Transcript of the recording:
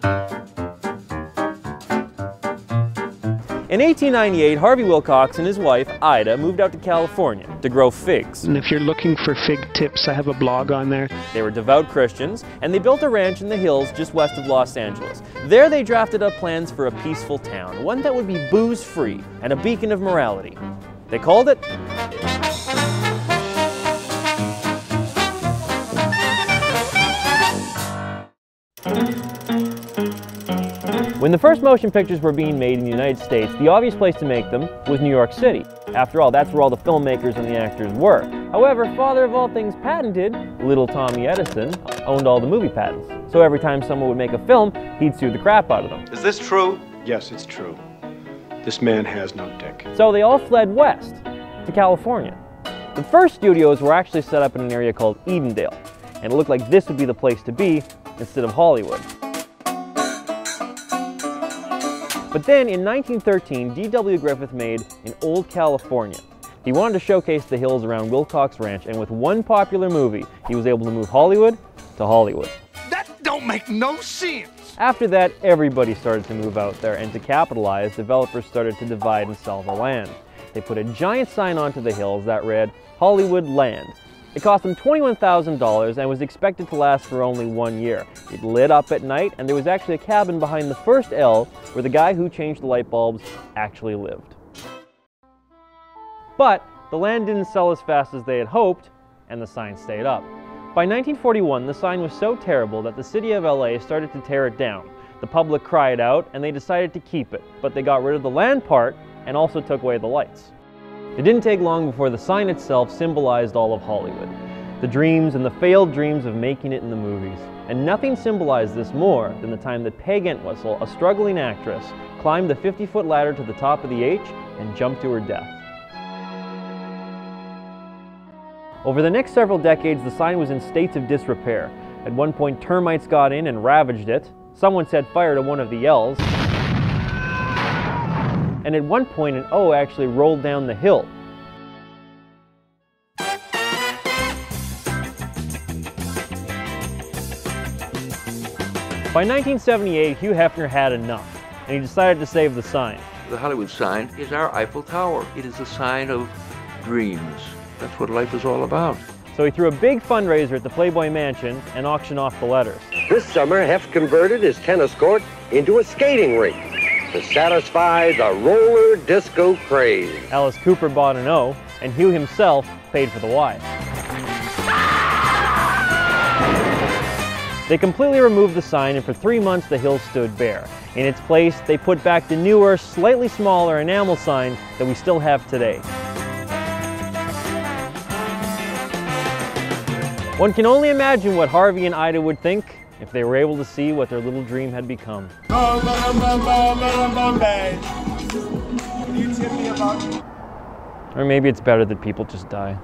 In 1898, Harvey Wilcox and his wife, Ida, moved out to California to grow figs. And if you're looking for fig tips, I have a blog on there. They were devout Christians, and they built a ranch in the hills just west of Los Angeles. There they drafted up plans for a peaceful town, one that would be booze-free and a beacon of morality. They called it When the first motion pictures were being made in the United States, the obvious place to make them was New York City. After all, that's where all the filmmakers and the actors were. However, father of all things patented, little Tommy Edison, owned all the movie patents. So every time someone would make a film, he'd sue the crap out of them. Is this true? Yes, it's true. This man has no dick. So they all fled west to California. The first studios were actually set up in an area called Edendale, and it looked like this would be the place to be instead of Hollywood. But then in 1913, D.W. Griffith made An Old California. He wanted to showcase the hills around Wilcox Ranch, and with one popular movie, he was able to move Hollywood to Hollywood. That don't make no sense! After that, everybody started to move out there, and to capitalize, developers started to divide and sell the land. They put a giant sign onto the hills that read, Hollywoodland. It cost them $21,000 and was expected to last for only 1 year. It lit up at night, and there was actually a cabin behind the first L where the guy who changed the light bulbs actually lived. But the land didn't sell as fast as they had hoped, and the sign stayed up. By 1941, the sign was so terrible that the city of LA started to tear it down. The public cried out, and they decided to keep it, but they got rid of the land part and also took away the lights. It didn't take long before the sign itself symbolized all of Hollywood. The dreams and the failed dreams of making it in the movies. And nothing symbolized this more than the time that Peg Entwistle, a struggling actress, climbed the 50-foot ladder to the top of the H and jumped to her death. Over the next several decades, the sign was in states of disrepair. At one point, termites got in and ravaged it. Someone set fire to one of the L's. And at one point, an O actually rolled down the hill. By 1978, Hugh Hefner had enough, and he decided to save the sign. The Hollywood sign is our Eiffel Tower. It is a sign of dreams. That's what life is all about. So he threw a big fundraiser at the Playboy Mansion and auctioned off the letters. This summer, Heft converted his tennis court into a skating rink to satisfy the roller disco craze. Alice Cooper bought an O, and Hugh himself paid for the Y. They completely removed the sign, and for 3 months the hill stood bare. In its place, they put back the newer, slightly smaller enamel sign that we still have today. One can only imagine what Harvey and Ida would think if they were able to see what their little dream had become. Or maybe it's better that people just die.